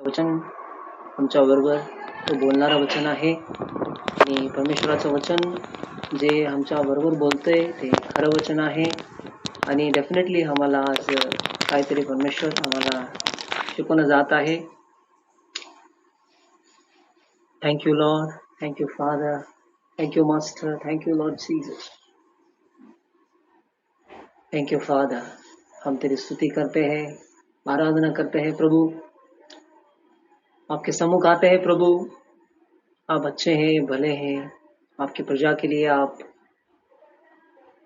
वचन आमच्याबरोबर तो बोलणारं वचन आहे आणि परमेश्वराचं वचन जे आमच्याबरोबर बोलतंय ते खरं वचन आहे आणि डेफिनेटली आम्हाला आज काहीतरी परमेश्वर आम्हाला शिकवणं जात आहे. Thank you Lord, thank you Father, thank you Master, thank you Lord Jesus, thank you Father. हम तेरी स्तुति करते हैं, आराधना करते हैं प्रभु. आपके सम्मुख आते हैं प्रभु. आप अच्छे हैं, भले हैं. आपकी प्रजा के लिए आप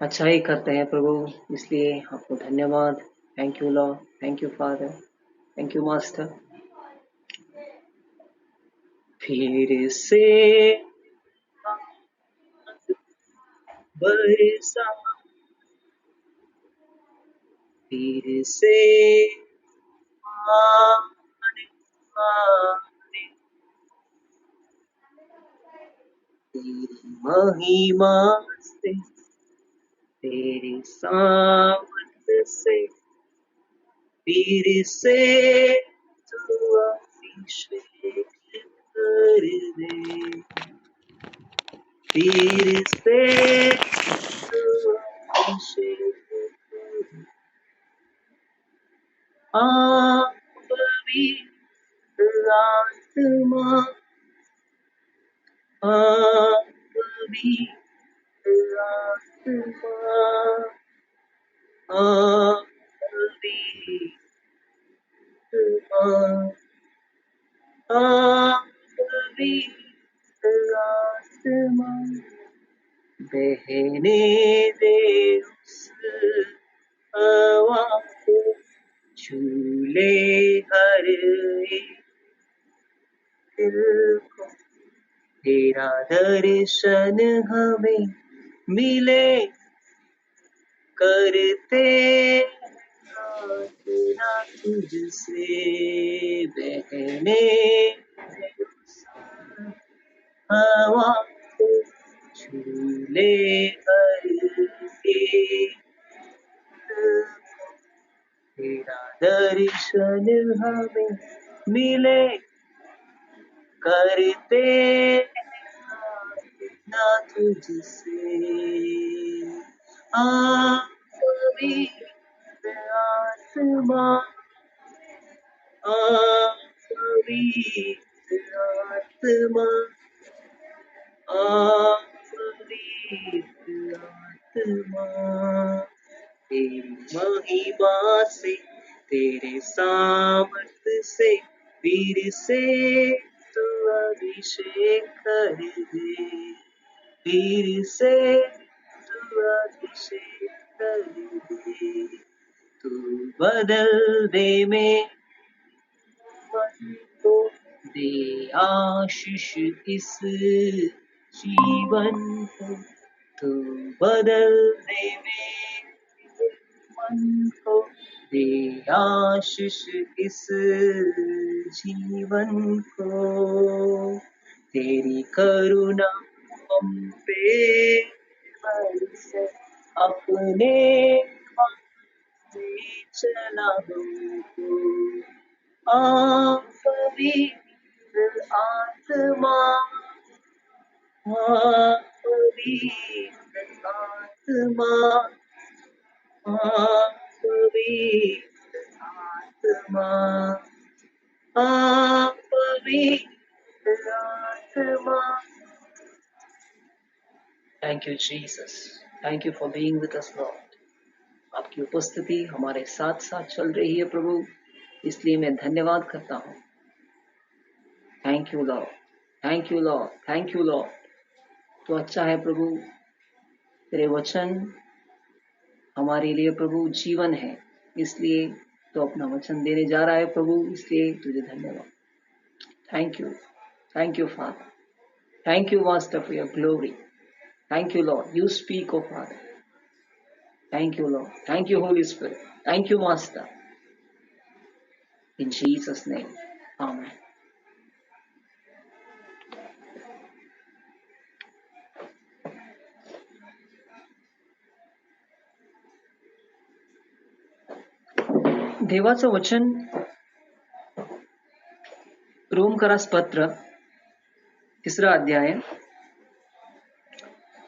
अच्छा ही करते हैं प्रभु, इसलिए आपको धन्यवाद. Thank you lord, thank you father, thank you master. फिर से बरसा, फिर से आने वाले, तेरी महिमा से, तेरी सामर्थ से, फिर से तू अभिषेक कर दे, फिर से तू अभिषेक कर दे. आप पवित्र आत्मा, आप पवित्र आत्मा, आप पवित्र आत्मा, बहने दे उस हवा को, झूले हर एक दिल को, तेरा दर्शन हमें मिले, करते प्रार्थना तुझसे, बहने दे उस हवा को, झूले हर एक दिल को, तेरा दर्शन हमें मिले, करते प्रार्थना तुझसे. आप पवित्र आत्मा, आप पवित्र आत्मा, आप पवित्र आत्मा, तेरी महिमा से, तेरे सामर्थ से, वीर से तू अभिषेक कर दे, वीर से तू अभिषेक कर दे. तू बदल दे में मन को, दे आशीष इस जीवन को, तू बदल दे मेरे मन को, दे आशीष इस जीवन को, तेरी करुणा हम पे बरसे, अपने चला हमको. आप पवित्र आत्मा, आप पवित्र आत्मा, आप पवित्र आत्मा, आप पवित्र आत्मा. Thank you Jesus, thank you for being with us Lord. आपकी उपस्थिति हमारे साथ साथ चल रही है प्रभु, इसलिए मैं धन्यवाद करता हूँ. Thank you lord, thank you lord, thank you Lord. तो अच्छा है प्रभु, तेरे वचन हमारे लिए प्रभु जीवन है, इसलिए तो अपना वचन देने जा रहा है प्रभु, इसलिए तुझे धन्यवाद. Thank you father, thank you master for your glory. Thank you lord, you speak O father. Thank you lord, thank you holy spirit, thank you master. In Jesus' name, Amen. देवाचं वचन रोमकरास पत्र 3रा अध्याय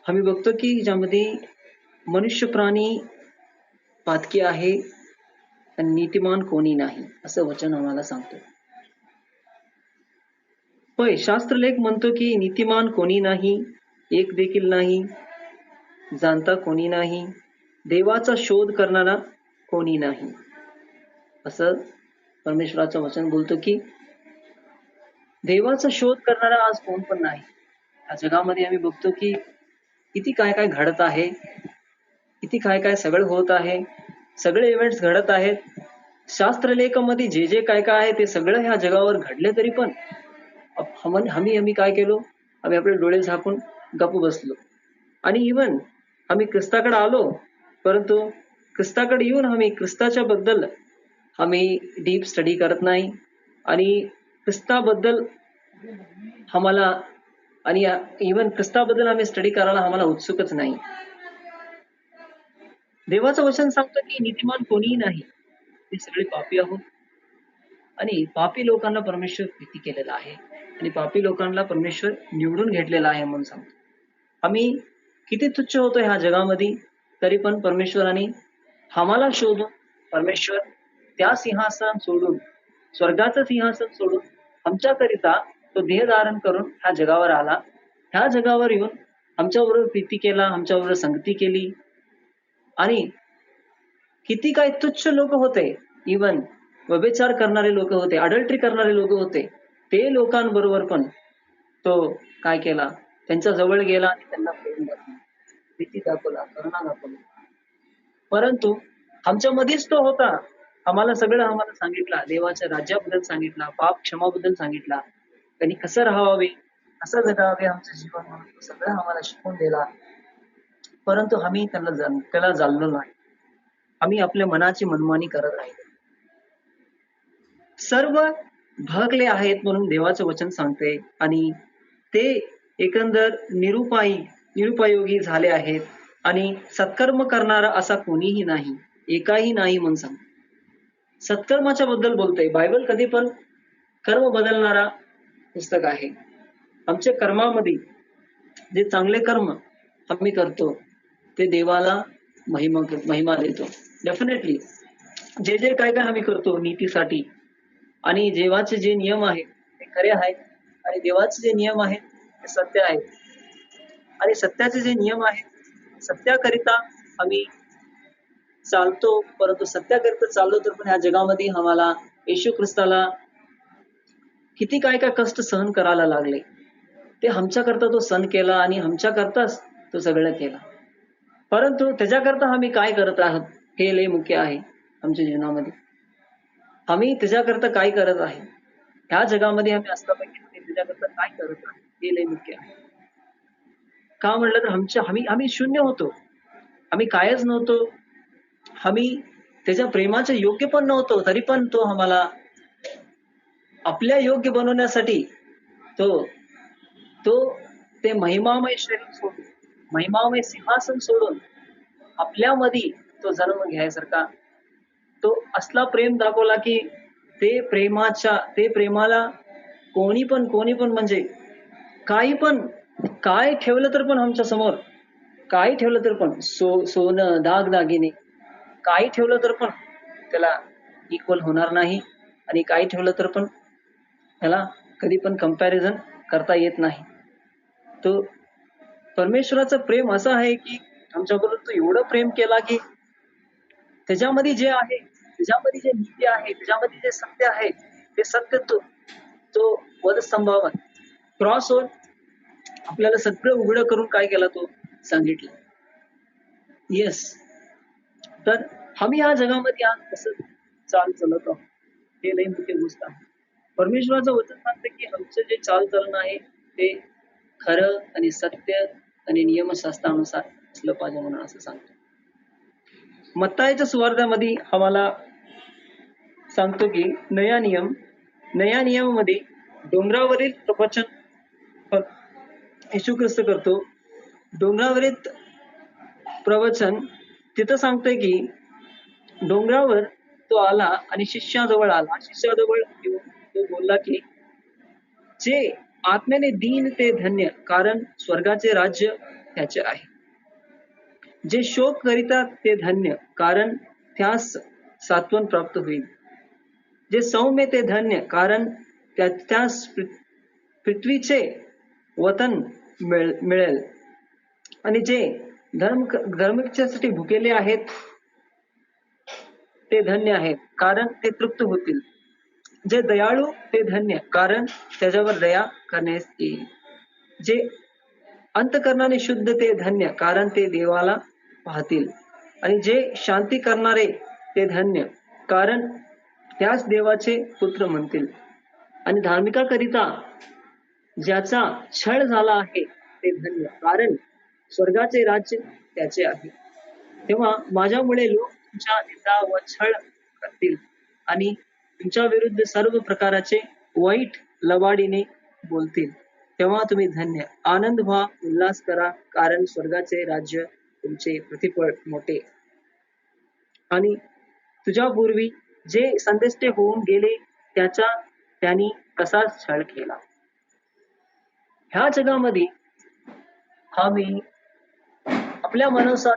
आम्ही बघतो की ज्यामध्ये मनुष्य प्राणी पातकी आहे आणि नीतिमान कोणी नाही असं वचन आम्हाला सांगतो. होय, शास्त्रलेख म्हणतो की नीतिमान कोणी नाही, एक देखील नाही, जाणता कोणी नाही, देवाचा शोध करणारा कोणी नाही. असं परमेश्वराचं वचन बोलतो की देवाचा शोध करणारा आज कोण पण नाही. या जगामध्ये आम्ही बघतो की किती काय काय घडत आहे, किती काय काय सगळं होत आहे, सगळे इव्हेंट्स घडत आहेत. शास्त्रलेखामध्ये जे जे काय काय आहे ते सगळं ह्या जगावर घडले, तरी पण आम्ही काय केलो, आम्ही आपले डोळे झाकून गप्प बसलो. आणि इवन आम्ही ख्रिस्ताकडे आलो, परंतु ख्रिस्ताकडे येऊन आम्ही ख्रिस्ताच्या बद्दल आम्ही डीप स्टडी करत नाही आणि ख्रिस्ताबद्दल आम्हाला आणि इवन ख्रिस्ताबद्दल आम्ही स्टडी करायला आम्हाला उत्सुकच नाही. देवाचं वचन सांगतं की नीतिमान कोणीही नाही, ते सगळे पापी आहोत आणि पापी लोकांना परमेश्वर प्रीती केलेला आहे आणि पापी लोकांना परमेश्वर निवडून घेतलेला आहे म्हणून सांगतो. आम्ही किती तुच्छ होतो ह्या जगामध्ये, तरी पण परमेश्वराने आम्हाला शोधून परमेश्वर त्या सिंहासन सोडून, स्वर्गाचं सिंहासन सोडून आमच्याकरिता तो देह धारण करून ह्या जगावर आला. ह्या जगावर येऊन आमच्याबरोबर प्रीती केला, आमच्याबरोबर संगती केली. आणि किती काय तुच्छ लोक होते, इवन व्यभिचार करणारे लोक होते, अडल्ट्री करणारे लोक होते, ते लोकांबरोबर पण तो काय केला, त्यांच्या जवळ गेला आणि त्यांना प्रेम दाखवला, प्रीती दाखवला, करुणा दाखवला. परंतु आमच्या मध्येच तो होता. आम्हाला सांगितला, देवाच्या राज्याबद्दल सांगितला, पाप क्षमाबद्दल सांगितला, त्यांनी कसं राहावे, कसं जगावे आमचं जीवन, म्हणून सगळं आम्हाला शिकवून दिला. परंतु आम्ही त्याला जाणलो नाही. आम्ही आपल्या मनाची मनमानी करत राहिलो. सर्व भागले आहेत म्हणून देवाचं वचन सांगते आणि ते एकंदर निरुपयोगी झाले आहेत आणि सत्कर्म करणारा असा कोणीही नाही, एकाही नाही म्हणून सांगते. सत्कर्माच्या बद्दल बोलतोय बायबल. कधी पण कर्म बदलणारा पुस्तक आहे. आमच्या कर्मामध्ये जे चांगले कर्म आम्ही करतो ते देवाला महिमा देतो. डेफिनेटली जे जे काय काय आम्ही करतो नीतीसाठी, आणि देवाचे जे नियम आहेत ते खरे आहेत आणि देवाचे जे नियम आहेत ते सत्य आहेत आणि सत्याचे जे नियम आहेत सत्याकरिता आम्ही चालतो. परंतु सत्याकरिता चाललो तर पण ह्या जगामध्ये आम्हाला येशू ख्रिस्ताला किती काय काय कष्ट सहन करायला लागले. ते आमच्याकरता तो सहन केला आणि आमच्याकरताच तो सगळं केला. परंतु त्याच्याकरता आम्ही काय करत आहोत हे लय मुख्य आहे आमच्या जीवनामध्ये. आम्ही त्याच्याकरता काय करत आहे ह्या जगामध्ये, आम्ही असल्यापैकी त्याच्याकरता काय करत आहे हे लय मुख्य आहे. का म्हणलं तर आम्ही शून्य होतो, आम्ही कायच नव्हतो, आम्ही त्याच्या प्रेमाचे योग्य पण नव्हतो, तरी पण तो आम्हाला आपल्या योग्य बनवण्यासाठी ते महिमामय शरीर सोडून, महिमामय सिंहासन सोडून आपल्यामध्ये तो जन्म घ्यायसारखा तो असला प्रेम दाखवला की ते प्रेमाला कोणी पण म्हणजे काय ठेवलं तर पण आमच्या समोर, काही ठेवलं तर पण सोनं दागदागिने काही ठेवलं तर पण त्याला इक्वल होणार नाही आणि काही ठेवलं तर पण त्याला कधी पण कंपॅरिझन करता येत नाही. तो परमेश्वराचं प्रेम असं आहे की आमच्याबरोबर तो एवढं प्रेम केला की त्याच्यामध्ये जे आहे, त्याच्यामध्ये जे नीती आहे, त्याच्यामध्ये जे सत्य आहे, ते सत्य तो वधस्तंभावर क्रॉसवर आपल्याला सगळं उघडं करून काय केला तो सांगितलं. येस, तर आम्ही या जगामध्ये आज कसं चालत आहोत हे लई मोठी गोष्ट आहे. परमेश्वराचं वचन सांगते की आमचं जे चालचलन आहे ते खरं आणि सत्य आणि नियमशास्त्रानुसार असलं पाहिजे म्हणून असं सांगतो. मत्ताईच्या सुवार्तामध्ये आम्हाला सांगतो की नया नियमामध्ये डोंगरावरील प्रवचन येशू ख्रिस्त करतो. डोंगरावरील प्रवचन तिथं सांगतोय की डोंगरावर तो आला आणि शिष्याजवळ येऊन तो बोलला की जे आत्म्याने दीन ते धन्य, कारण स्वर्गाचे राज्य त्याचे आहे. जे शोक करीतात ते धन्य, कारण त्यास सात्वन प्राप्त होईल. जे सौम्य ते धन्य, कारण त्यास पृथ्वीचे वतन मिळेल. आणि जे धर्मासाठी भुकेले आहेत ते धन्य आहेत, कारण ते तृप्त होतील. जे दयाळू ते धन्य, कारण त्याच्यावर दया करण्यास येईल. जे अंतःकरणाने शुद्ध ते धन्य, कारण ते देवाला पाहतील. आणि जे शांती करणारे ते धन्य, कारण त्यास देवाचे पुत्र म्हणतील. आणि धार्मिकाकरिता ज्याचा छळ झाला आहे ते धन्य, कारण स्वर्गाचे राज्य त्याचे आहे. तेव्हा माझ्यामुळे लोक तुमच्या निंदा व छळ करतील आणि तुमच्या विरुद्ध सर्व प्रकारचे वाईट लबाडीने बोलतील. तेव्हा तुम्ही धन्य आनंद व्हा, उल्हास करा, कारण स्वर्गाचे राज्य तुमचे प्रतिफळ मोठे. आणि तुझ्यापूर्वी जे संदेष्टे होऊन गेले त्याचा त्यांनी कसाच छळ केला. ह्या जगामध्ये आम्ही आपल्या मनानुसार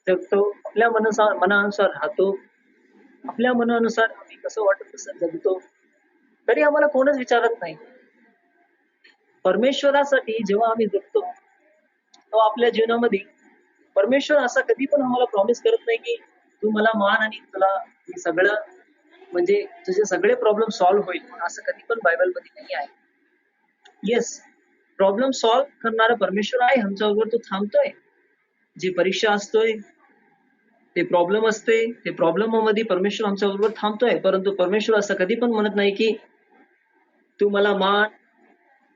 जगतो, आपल्या मनानुसार राहतो, आपल्या मनानुसार आम्ही कसं वाटत तसं जगतो, तरी आम्हाला कोणच विचारत नाही. परमेश्वरासाठी जेव्हा आम्ही जगतो तेव्हा आपल्या जीवनामध्ये परमेश्वर असा कधी पण आम्हाला प्रॉमिस करत नाही की तू मला मान आणि तुला हे सगळं म्हणजे तुझे सगळे प्रॉब्लेम सॉल्व्ह होईल, असं कधी पण बायबल मध्ये नाही आहे. येस, प्रॉब्लेम सॉल्व्ह करणारा परमेश्वर आहे आमच्याबरोबर, तो थांबतोय. जी परीक्षा असतोय, ते प्रॉब्लेम असते, ते प्रॉब्लेम मध्ये परमेश्वर आमच्या बरोबर थांबतोय. परंतु परमेश्वर असं कधी पण म्हणत नाही की तू मला मान,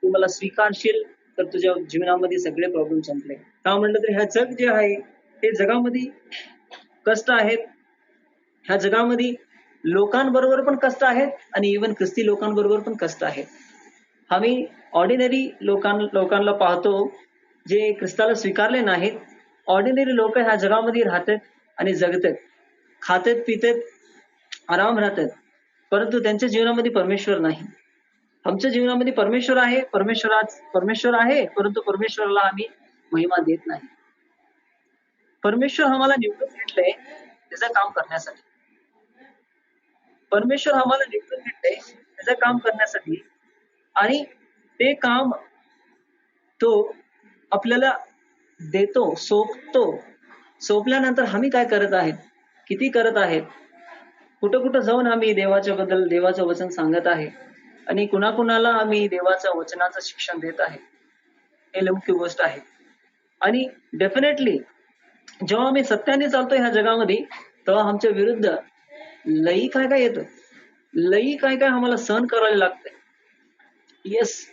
तू मला स्वीकारशील तर तुझ्या जीवनामध्ये सगळे प्रॉब्लेम संपले. का म्हणलं तर ह्या जग जे आहे ते जगामध्ये कष्ट आहेत. ह्या जगामध्ये लोकांबरोबर पण कष्ट आहेत आणि इव्हन ख्रिस्ती लोकांबरोबर पण कष्ट आहेत. आम्ही ऑर्डिनरी लोकांना पाहतो जे ख्रिस्ताला स्वीकारले नाहीत. ऑर्डिनरी लोक ह्या जगामध्ये राहतात आणि जगतात, खातात पितात, आराम राहतात, परंतु त्यांच्या जीवनामध्ये परमेश्वर नाही. आमच्या जीवनामध्ये परमेश्वर आहे, परमेश्वर आहे, परंतु परमेश्वराला आम्ही महिमा देत नाही. परमेश्वर आम्हाला निवडून घेतलंय त्याचं काम करण्यासाठी. परमेश्वर आम्हाला निवडून घेतलंय त्याचं काम करण्यासाठी आणि ते काम तो आपल्याला देतो, सोपल्यानंतर आम्ही काय करत आहेत, किती करत आहेत, कुठं कुठं जाऊन आम्ही देवाचं वचन सांगत आहे आणि कुणाकुणाला आम्ही देवाचं वचनाचं शिक्षण देत आहे, हे मुख्य गोष्ट आहे. आणि डेफिनेटली जेव्हा आम्ही सत्याने चालतो ह्या जगामध्ये तेव्हा आमच्या विरुद्ध लई काय काय येतं, लई काय काय आम्हाला सहन करायला लागतंय. येस,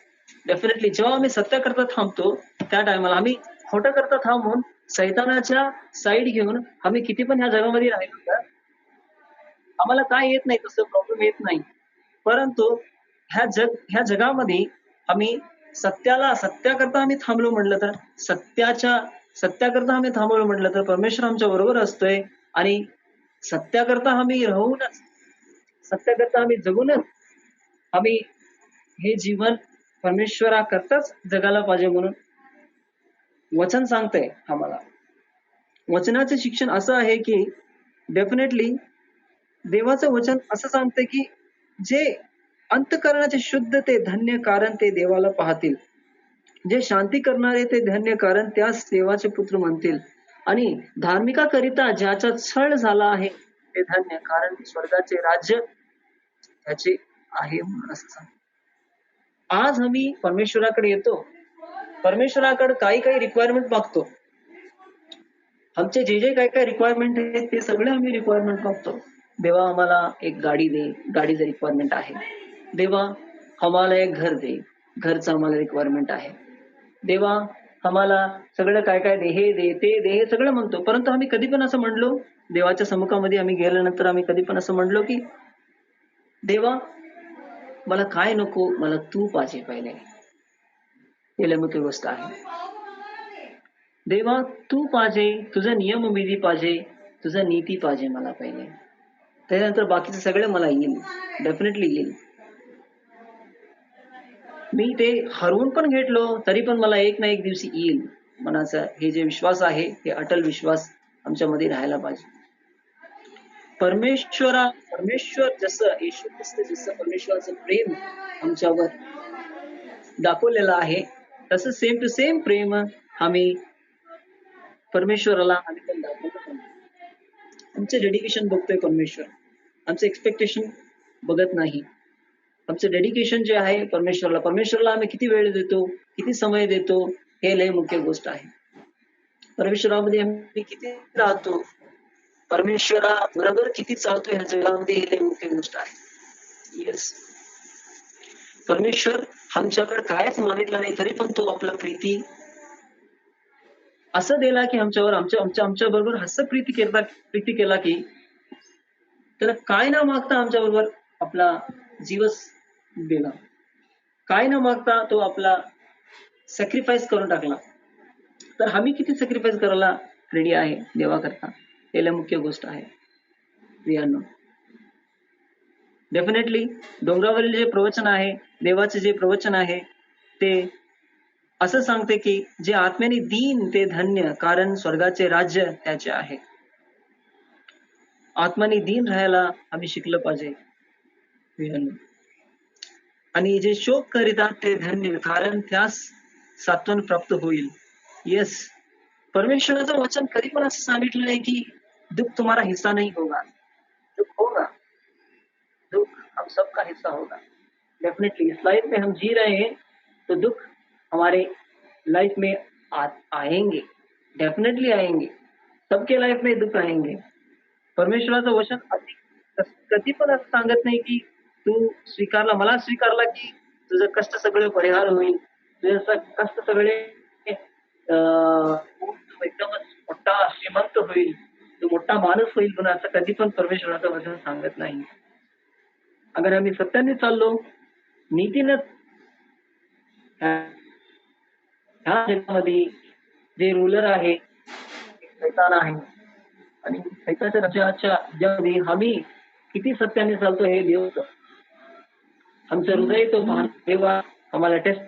डेफिनेटली जेव्हा आम्ही सत्य करता थांबतो त्या टायमाला आम्ही खोटं करता थांबून सैतानाच्या साईड घेऊन आम्ही किती पण ह्या जगामध्ये राहिलो तर आम्हाला काय येत नाही, तसं प्रॉब्लेम येत नाही. परंतु ह्या जगामध्ये आम्ही सत्याकरता आम्ही थांबलो म्हटलं तर सत्याकरता आम्ही थांबलो म्हटलं तर परमेश्वर आमच्या बरोबर असतोय. आणि सत्याकरता आम्ही राहूनच, सत्याकरता आम्ही जगूनच आम्ही हे जीवन परमेश्वराकरताच जगायला पाहिजे म्हणून वचन सांगतंय आम्हाला. वचनाचे शिक्षण असं आहे की डेफिनेटली देवाचं वचन असं सांगतंय की जे अंतःकरणाचे शुद्ध ते धन्य, कारण ते देवाला पाहतील. जे शांती करणारे ते धन्य, कारण त्यास देवाचे पुत्र म्हणतील. आणि धार्मिकाकरिता ज्याचा छळ झाला आहे ते धन्य, कारण स्वर्गाचे राज्य त्याचे आहे म्हणून असं सांगतो. आज आम्ही परमेश्वराकडे येतो, परमेश्वराकडे काही रिक्वायरमेंट मागतो. आमचे जे काही रिक्वायरमेंट आहेत ते सगळे आम्ही रिक्वायरमेंट मागतो. देवा आम्हाला एक गाडी दे, गाडीचं रिक्वायरमेंट आहे. देवा आम्हाला एक घर दे, घरचं आम्हाला रिक्वायरमेंट आहे. देवा आम्हाला सगळं काय दे, हे दे, ते दे, हे सगळं म्हणतो. परंतु आम्ही कधी पण असं म्हणलो, देवाच्या समुखामध्ये आम्ही गेल्यानंतर आम्ही कधी पण असं म्हणलो की देवा मला काय नको, मला तू पाहिजे पहिले. हे मुख्य गोष्ट आहे. देवा तू पाहिजे, तुझा नियम विधी पाहिजे, तुझा नीती पाहिजे मला पहिले. त्यानंतर बाकीचं सगळं मला येईल, डेफिनेटली येईल. मी ते हरवून पण घेतलो तरी पण मला एक ना एक दिवशी येईल मनाचा हे जे विश्वास आहे हे अटल विश्वास आमच्यामध्ये राहायला पाहिजे. परमेश्वर जसं येशू ख्रिस्त जसं परमेश्वराचं प्रेम आमच्यावर दाखवलेलं आहे तसं सेम टू सेम प्रेम आम्ही परमेश्वराला आम्ही पण दाखवलं पाहिजे. आमचं डेडिकेशन बघतोय परमेश्वर, आमचं एक्सपेक्टेशन बघत नाही. आमचं डेडिकेशन जे आहे परमेश्वराला आम्ही किती वेळ देतो, किती समय देतो, हे लय मुख्य गोष्ट आहे. परमेश्वरामध्ये आम्ही किती राहतो, परमेश्वरा बरोबर किती चालतो ह्या जगामध्ये, हे लय मुख्य गोष्ट आहे. येस, परमेश्वर आमच्याकडे कायच मागितलं नाही तरी पण तो आपला प्रीती असं दिला की आमच्यावर आमच्या बरोबर असं प्रीती केला की त्याला काय न मागता आमच्या बरोबर आपला जीवच दिला, काय न मागता तो आपला सॅक्रिफाईस करून टाकला. तर आम्ही किती सॅक्रिफाईस करायला रेडी आहे देवाकरता, हे मुख्य गोष्ट आहे. प्रियांनो, डेफिनेटली डोंगरावरील जे प्रवचन आहे, देवाचे जे प्रवचन आहे ते असं सांगते की जे आत्म्याने दीन ते धन्य, कारण स्वर्गाचे राज्य त्याचे आहे. आत्माने दीन राहायला आम्ही शिकलं पाहिजे. आणि जे शोक करीतात ते धन्य, कारण त्यास सात्वन प्राप्त होईल. येस, परमेश्वराचं वचन कधी पण असं सांगितलं नाही की दुख तुम्हारा हिस्सा नहीं होगा. दुख होगा, दुख हम सबका हिस्सा होगा. डेफिनेटली इस लाइफ में हम जी रहे हैं तो दुख हमारे लाइफ में आएंगे, डेफिनेटली आएंगे. सबके लाइफ में दुख आएंगे. परमेश्वराचं वचन कधी पण असं सांगत नाही की तू मला स्वीकारला की तुझं कष्ट सगळे परिहार होईल, तुझं कष्ट सगळे एकदमच मोठा श्रीमंत होईल, तू मोठा माणूस होईल, पण असं कधी पण परमेश्वराचं वचन सांगत नाही. अगर आम्ही सत्याने चाललो, नीतीनं ह्या जगामध्ये जे रूलर आहे शैतान आहे आणि शैतानाच्या राज्याच्या ज्यामध्ये आम्ही किती सत्याने चालतो हे देव, आमचं हृदय तो पाहून तेव्हा आम्हाला टेस्ट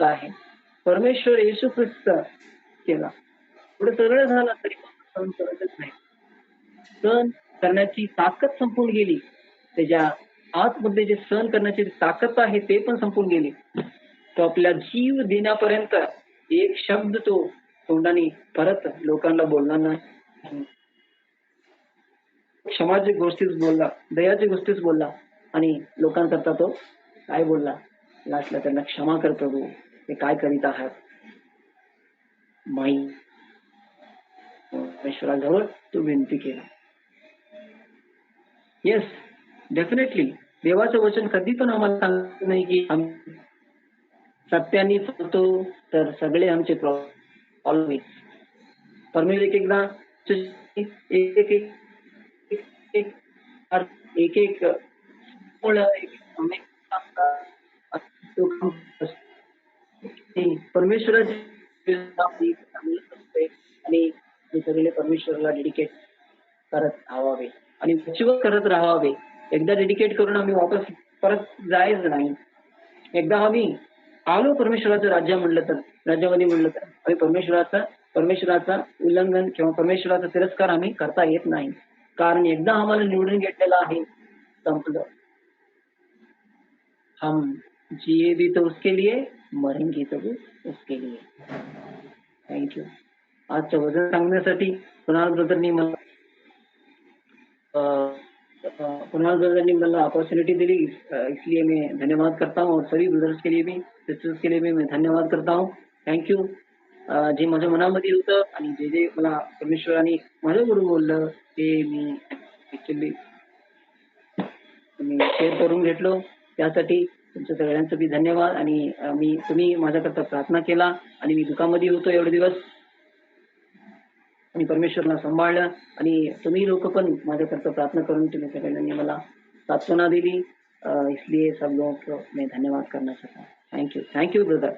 आहे. परमेश्वर येशू ख्रिस्त केला, पुढे सगळं झालं तरी सहन करतच नाही. सहन करण्याची ताकद संपून गेली, त्याच्या आतमध्ये जे सहन करण्याची ताकद आहे ते पण संपून गेली. तो आपला जीव देण्यापर्यंत एक शब्द तो तोंडाने परत लोकांना बोलणार नाही. क्षमाची गोष्टीच बोलला, दयाची गोष्टीच बोलला आणि लोकांकरता तो काय बोलला, लास्टला त्यांना क्षमा कर प्रभू, ते काय करीत आहात माई. परमेश्वराजवळ तो विनंती केला. येस, डेफिनेटली देवाचं वचन कधी पण आम्हाला सांगत नाही की आम्ही सत्याने चालतो तर सगळे आमचे ऑलवेज. परमेश्वर एकदा एक परमेश्वराची आणि सगळे परमेश्वराला डेडिकेट करत राहावे आणि करत राहावे. एकदा डेडिकेट करून आम्ही वापस परत जायचं नाही. एकदा आम्ही आलो परमेश्वराचं राज्यामध्ये म्हणलं तर आम्ही परमेश्वराचा उल्लंघन किंवा परमेश्वराचा तिरस्कार आम्ही करता येत नाही, कारण एकदा आम्हाला निवडून घेतलेलं आहे, संपलं. हम जिए भी तो उसके लिए, मरेंगे तो भी उसके लिए. थँक्यू. आजचं वचन सांगण्यासाठी कुणाल ब्रदरनी मला अपॉर्चुनिटी दिली, इसलिए मैं धन्यवाद करता हूँ. और सभी ब्रदर्स के लिए भी, सिस्टर्स के लिए भी मैं धन्यवाद करता हूँ. थँक्यू. जे माझ्या मनामध्ये होतं आणि जे मला परमेश्वराने माझ्याबरोबर बोललं ते मी ऍक्च्युली शेअर करून घेतलो. त्यासाठी तुमच्या सगळ्यांचं बी धन्यवाद. आणि तुम्ही माझ्याकरता प्रार्थना केला आणि मी दुःखामध्ये होतो एवढे दिवस आणि परमेश्वरला सांभाळलं आणि तुम्ही लोक पण माझ्याकरता प्रार्थना करून तुम्ही सगळ्यांनी मला सांत्वना दिली. इसलिए सब लोगों को मैं धन्यवाद करना चाहता हूँ. Thank you brother.